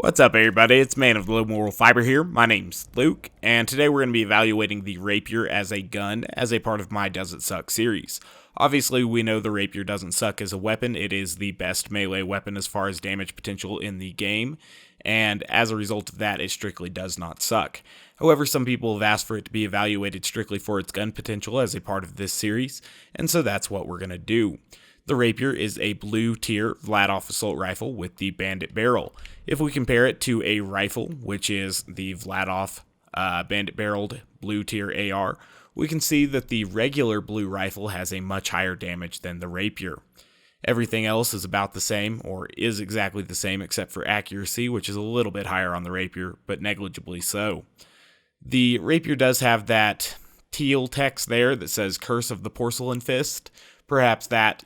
What's up, everybody? It's Man of Low Moral Fiber here. My name's Luke, and today we're going to be evaluating the Rapier as a gun as a part of my Does It Suck series. Obviously, we know the Rapier doesn't suck as a weapon. It is the best melee weapon as far as damage potential in the game, and as a result of that, it strictly does not suck. However, some people have asked for it to be evaluated strictly for its gun potential as a part of this series, and so that's what we're going to do. The Rapier is a blue tier Vladof assault rifle with the bandit barrel. If we compare it to a rifle, which is the Vladof bandit barreled blue tier AR, we can see that the regular blue rifle has a much higher damage than the Rapier. Everything else is about the same, or is exactly the same except for accuracy, which is a little bit higher on the Rapier, but negligibly so. The Rapier does have that teal text there that says Curse of the Porcelain Fist. Perhaps that,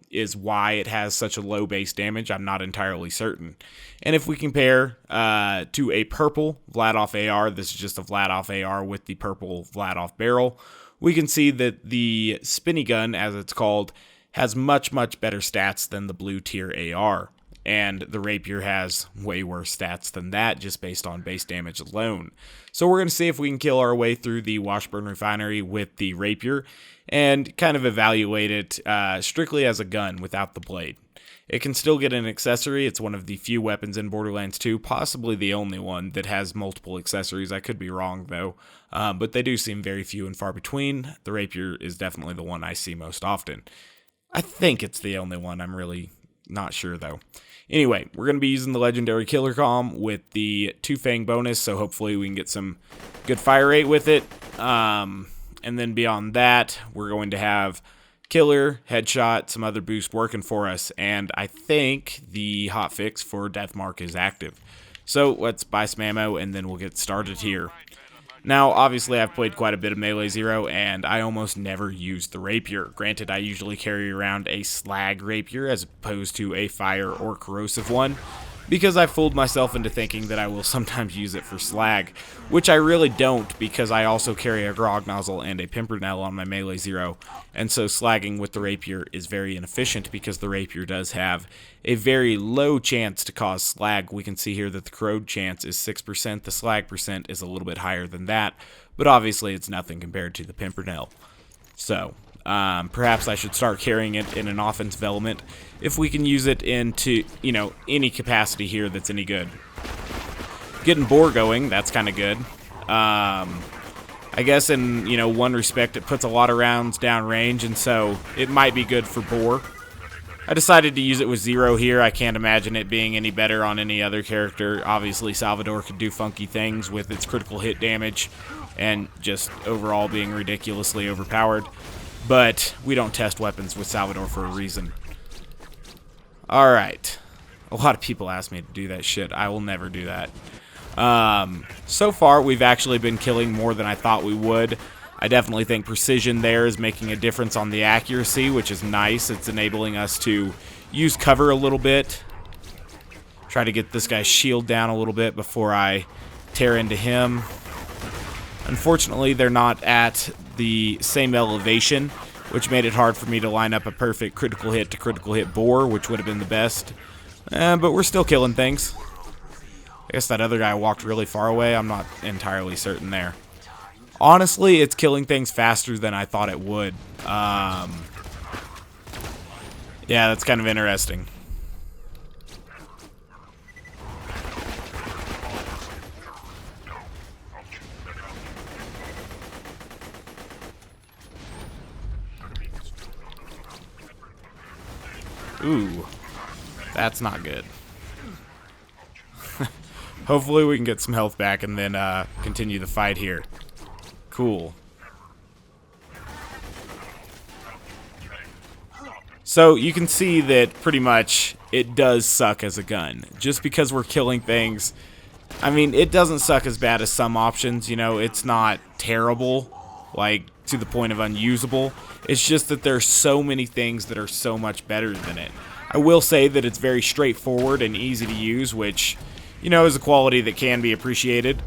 is why it has such a low base damage. I'm not entirely certain. And if we compare to a purple Vladof AR, this is just a Vladof AR with the purple Vladof barrel, we can see that the spinny gun, as it's called, has much, much better stats than the blue tier AR. And the Rapier has way worse stats than that, just based on base damage alone. So we're going to see if we can kill our way through the Washburn Refinery with the Rapier, and kind of evaluate it strictly as a gun without the blade. It can still get an accessory. It's one of the few weapons in Borderlands 2, possibly the only one that has multiple accessories. I could be wrong, though, but they do seem very few and far between. The Rapier is definitely the one I see most often. I think it's the only one. I'm really not sure, though. Anyway, we're going to be using the Legendary Killer Comm with the 2-Fang bonus, so hopefully we can get some good fire rate with it. And then beyond that, we're going to have Killer, Headshot, some other boost working for us, and I think the hotfix for Deathmark is active. So let's buy some ammo, and then we'll get started here. Now, obviously, I've played quite a bit of Melee Zero, and I almost never use the Rapier. Granted, I usually carry around a slag Rapier as opposed to a fire or corrosive one, because I fooled myself into thinking that I will sometimes use it for slag, which I really don't, because I also carry a grog nozzle and a pimpernel on my Melee Zero, and so slagging with the Rapier is very inefficient because the Rapier does have a very low chance to cause slag. We can see here that the corrode chance is 6%, the slag percent is a little bit higher than that, but obviously it's nothing compared to the pimpernel. So, perhaps I should start carrying it in an offensive element if we can use it into, any capacity here that's any good. Getting Boar going, that's kind of good. I guess in, one respect it puts a lot of rounds downrange, and so it might be good for Boar. I decided to use it with Zero here. I can't imagine it being any better on any other character. Obviously, Salvador could do funky things with its critical hit damage and just overall being ridiculously overpowered. But we don't test weapons with Salvador for a reason. Alright. A lot of people ask me to do that shit. I will never do that. So far, we've actually been killing more than I thought we would. I definitely think precision there is making a difference on the accuracy, which is nice. It's enabling us to use cover a little bit. Try to get this guy's shield down a little bit before I tear into him. Unfortunately, they're not at the same elevation, which made it hard for me to line up a perfect critical hit to critical hit Boar, which would have been the best. But we're still killing things. I guess that other guy walked really far away. I'm not entirely certain there. Honestly, it's killing things faster than I thought it would. Yeah, that's kind of interesting. Ooh, that's not good. Hopefully we can get some health back and then continue the fight here. Cool. So you can see that pretty much it does suck as a gun. Just because we're killing things, I mean, it doesn't suck as bad as some options. It's not terrible, like to the point of unusable. It's just that there's so many things that are so much better than it. I will say that it's very straightforward and easy to use, which, is a quality that can be appreciated.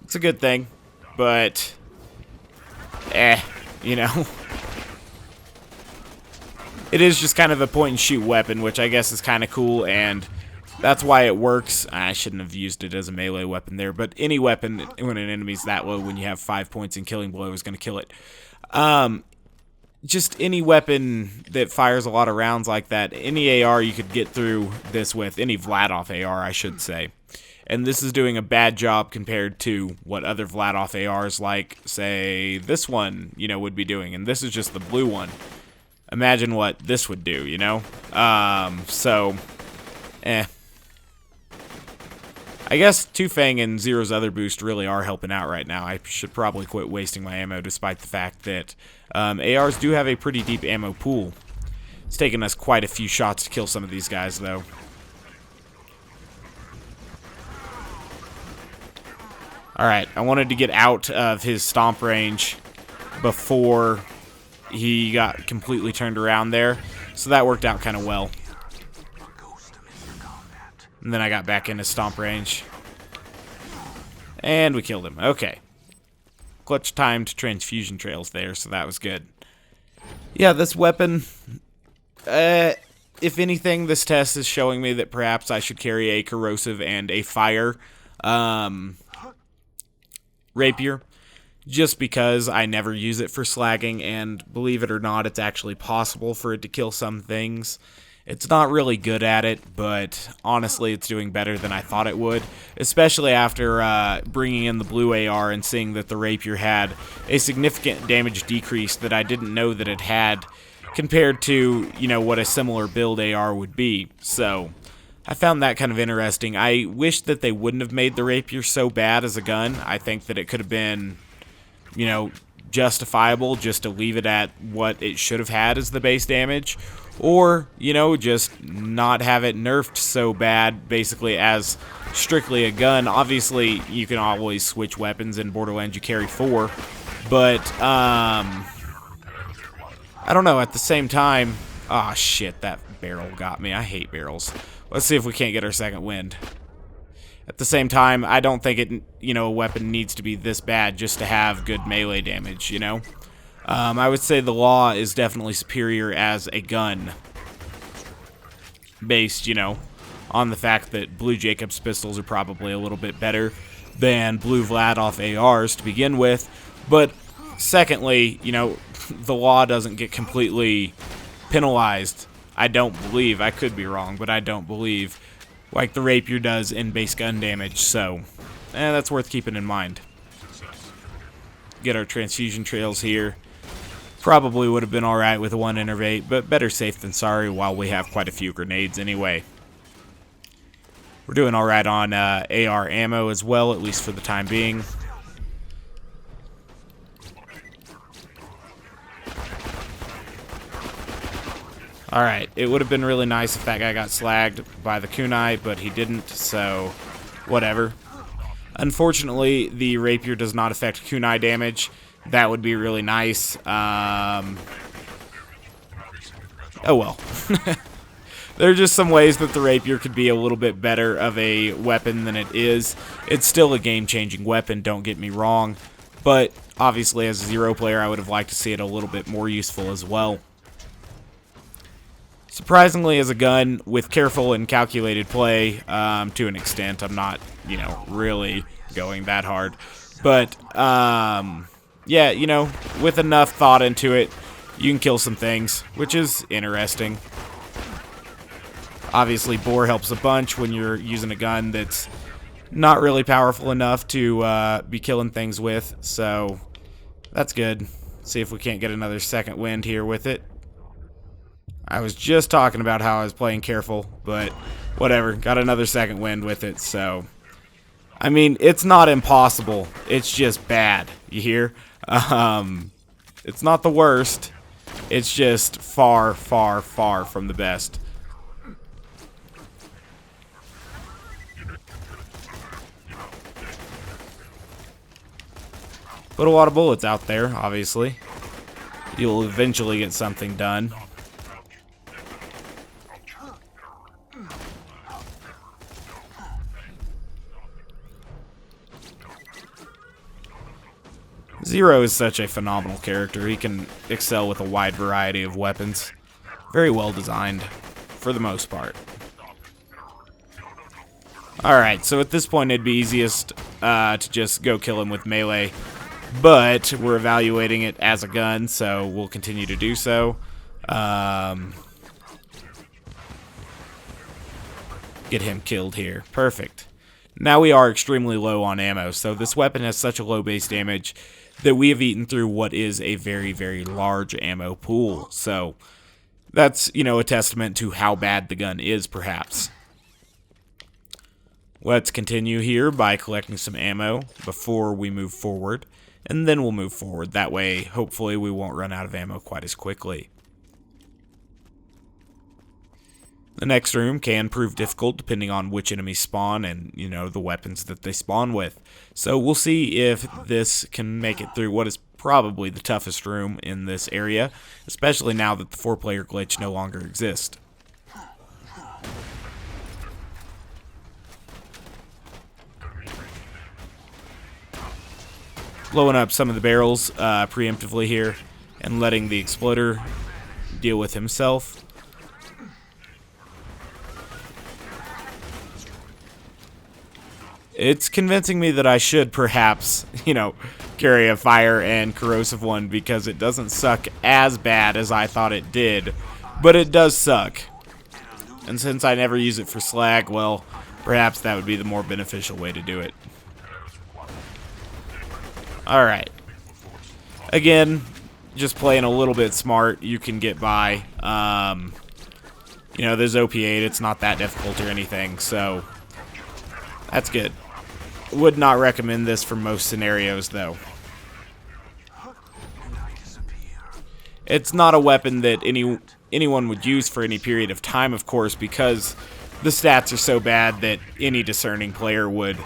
It's a good thing, but, it is just kind of a point-and-shoot weapon, which I guess is kind of cool, and that's why it works. I shouldn't have used it as a melee weapon there, but any weapon when an enemy's that low, when you have 5 points in killing blow, is going to kill it. Just any weapon that fires a lot of rounds like that, any AR you could get through this with, any Vladoff AR, I should say. And this is doing a bad job compared to what other Vladoff ARs like, say, this one, you know, would be doing. And this is just the blue one. Imagine what this would do, you know? I guess Two Fang and Zero's other boost really are helping out right now. I should probably quit wasting my ammo, despite the fact that ARs do have a pretty deep ammo pool. It's taken us quite a few shots to kill some of these guys, though. Alright, I wanted to get out of his stomp range before he got completely turned around there, so that worked out kind of well. And then I got back into stomp range. And we killed him. Okay. Clutch timed transfusion trails there, so that was good. Yeah, this weapon, if anything, this test is showing me that perhaps I should carry a corrosive and a fire rapier, just because I never use it for slagging, and believe it or not, it's actually possible for it to kill some things. It's not really good at it, but honestly, it's doing better than I thought it would, especially after bringing in the blue AR and seeing that the Rapier had a significant damage decrease that I didn't know that it had compared to, you know, what a similar build AR would be. So I found that kind of interesting. I wish that they wouldn't have made the Rapier so bad as a gun. I think that it could have been, you know, justifiable just to leave it at what it should have had as the base damage. Or, you know, just not have it nerfed so bad, basically, as strictly a gun. Obviously, you can always switch weapons. In Borderlands, you carry 4. But, I don't know, at the same time... Ah, oh, shit, that barrel got me. I hate barrels. Let's see if we can't get our second wind. At the same time, I don't think it, you know, a weapon needs to be this bad just to have good melee damage, you know? I would say the Law is definitely superior as a gun, based, you know, on the fact that Blue Jacobs pistols are probably a little bit better than Blue Vladoff ARs to begin with. But secondly, you know, the Law doesn't get completely penalized, I don't believe. I could be wrong, but I don't believe, like the Rapier does in base gun damage. So, that's worth keeping in mind. Get our transfusion trails here. Probably would have been alright with a 1 innervate, but better safe than sorry while we have quite a few grenades anyway. We're doing alright on AR ammo as well, at least for the time being. Alright, it would have been really nice if that guy got slagged by the kunai, but he didn't, so whatever. Unfortunately, the Rapier does not affect kunai damage. That would be really nice. Oh well. There are just some ways that the Rapier could be a little bit better of a weapon than it is. It's still a game-changing weapon, don't get me wrong. But obviously, as a Zero player, I would have liked to see it a little bit more useful as well. Surprisingly, as a gun, with careful and calculated play, to an extent, I'm not, you know, really going that hard. But, yeah, you know, with enough thought into it, you can kill some things, which is interesting. Obviously, bore helps a bunch when you're using a gun that's not really powerful enough to be killing things with, so that's good. See if we can't get another second wind here with it. I was just talking about how I was playing careful, but whatever. Got another second wind with it, so... I mean, it's not impossible. It's just bad. You hear? It's not the worst. It's just far, far, far from the best. Put a lot of bullets out there, obviously. You'll eventually get something done. Zero is such a phenomenal character. He can excel with a wide variety of weapons. very well designed for the most part. Alright, so at this point it'd be easiest to just go kill him with melee, but we're evaluating it as a gun, so we'll continue to do so. Get him killed here. Perfect. Now we are extremely low on ammo, so this weapon has such a low base damage that we have eaten through what is a very, very large ammo pool. So that's, a testament to how bad the gun is, perhaps. Let's continue here by collecting some ammo before we move forward, and then we'll move forward. That way, hopefully, we won't run out of ammo quite as quickly. The next room can prove difficult depending on which enemies spawn and, the weapons that they spawn with. So we'll see if this can make it through what is probably the toughest room in this area, especially now that the 4-player glitch no longer exists. Blowing up some of the barrels preemptively here and letting the exploder deal with himself. It's convincing me that I should perhaps, carry a fire and corrosive one because it doesn't suck as bad as I thought it did, but it does suck. And since I never use it for slag, well, perhaps that would be the more beneficial way to do it. Alright. Again, just playing a little bit smart, you can get by. There's OP8, it's not that difficult or anything, so that's good. Would not recommend this for most scenarios, though. It's not a weapon that anyone would use for any period of time, of course, because the stats are so bad that any discerning player would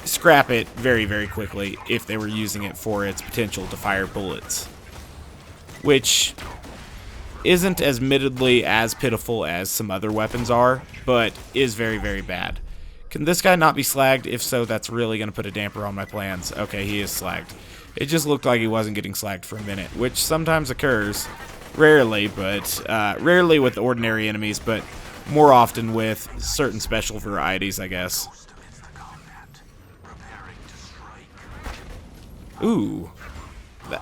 scrap it very, very quickly if they were using it for its potential to fire bullets. Which isn't admittedly as pitiful as some other weapons are, but is very, very bad. Can this guy not be slagged? If so, that's really going to put a damper on my plans. Okay, he is slagged. It just looked like he wasn't getting slagged for a minute, which sometimes occurs. Rarely, but rarely with ordinary enemies, but more often with certain special varieties, I guess. Ooh.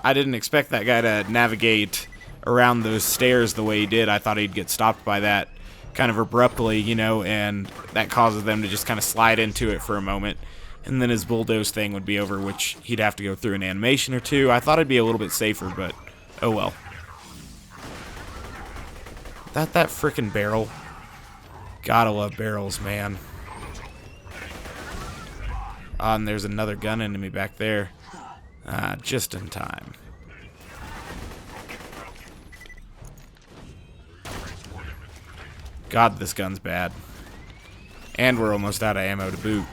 I didn't expect that guy to navigate around those stairs the way he did. I thought he'd get stopped by that kind of abruptly, and that causes them to just kind of slide into it for a moment. And then his bulldoze thing would be over, which he'd have to go through an animation or two. I thought it'd be a little bit safer, but oh well. That frickin' barrel. Gotta love barrels, man. Ah, and there's another gun enemy back there. Just in time. God, this gun's bad. And we're almost out of ammo to boot.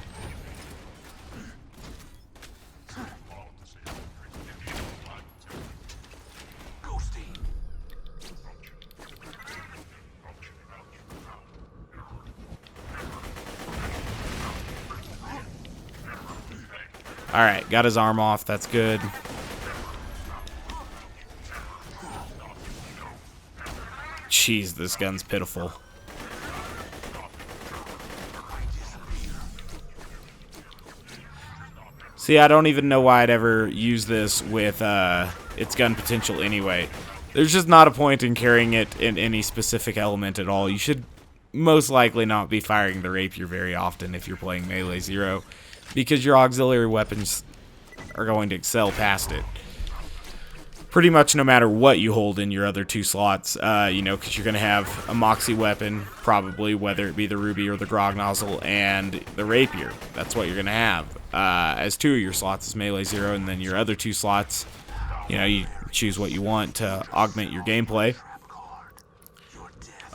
Alright, got his arm off. That's good. Jeez, this gun's pitiful. See, I don't even know why I'd ever use this with its gun potential anyway. There's just not a point in carrying it in any specific element at all. You should most likely not be firing the Rapier very often if you're playing Melee Zero, because your auxiliary weapons are going to excel past it. Pretty much no matter what you hold in your other two slots, because you're going to have a Moxie weapon, probably, whether it be the Ruby or the Grog Nozzle, and the Rapier. That's what you're going to have. As two of your slots is Melee Zero, and then your other two slots, you choose what you want to augment your gameplay.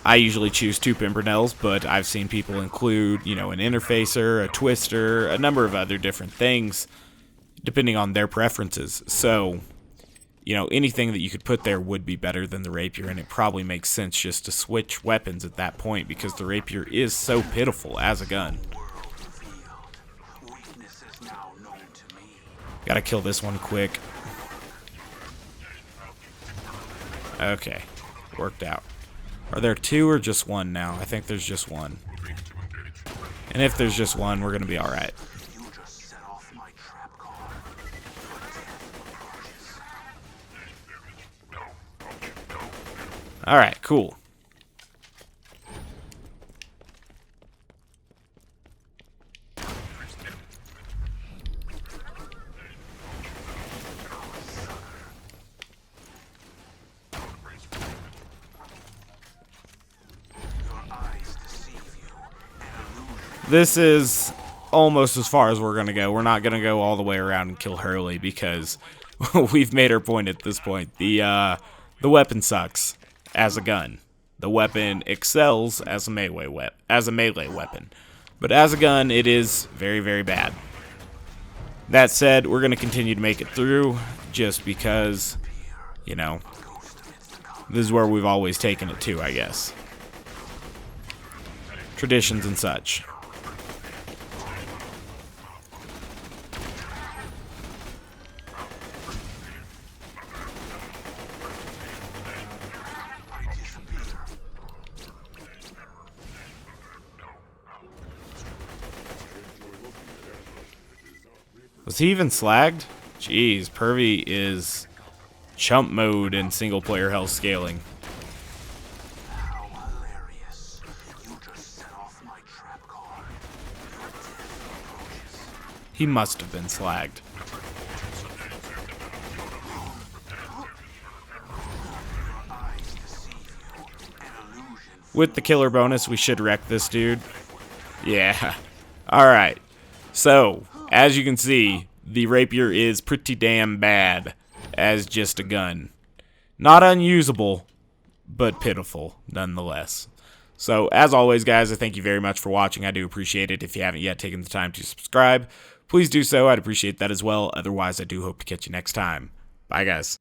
I usually choose two Pimpernels, but I've seen people include, an interfacer, a twister, a number of other different things, depending on their preferences. So, anything that you could put there would be better than the Rapier, and it probably makes sense just to switch weapons at that point, because the Rapier is so pitiful as a gun. Gotta kill this one quick. Okay. Worked out. Are there two or just one now? I think there's just one. And if there's just one, we're going to be alright. Alright, cool. This is almost as far as we're going to go. We're not going to go all the way around and kill Hurley because we've made our point at this point. The weapon sucks as a gun. The weapon excels as a melee weapon. But as a gun, it is very, very bad. That said, we're going to continue to make it through just because, you know, this is where we've always taken it to, I guess. Traditions and such. Was he even slagged? Jeez, Pervy is chump mode in single player health scaling. He must have been slagged. With the killer bonus, we should wreck this dude. Yeah. Alright. So, as you can see, the Rapier is pretty damn bad as just a gun. Not unusable, but pitiful nonetheless. So, as always, guys, I thank you very much for watching. I do appreciate it. If you haven't yet taken the time to subscribe, please do so. I'd appreciate that as well. Otherwise, I do hope to catch you next time. Bye, guys.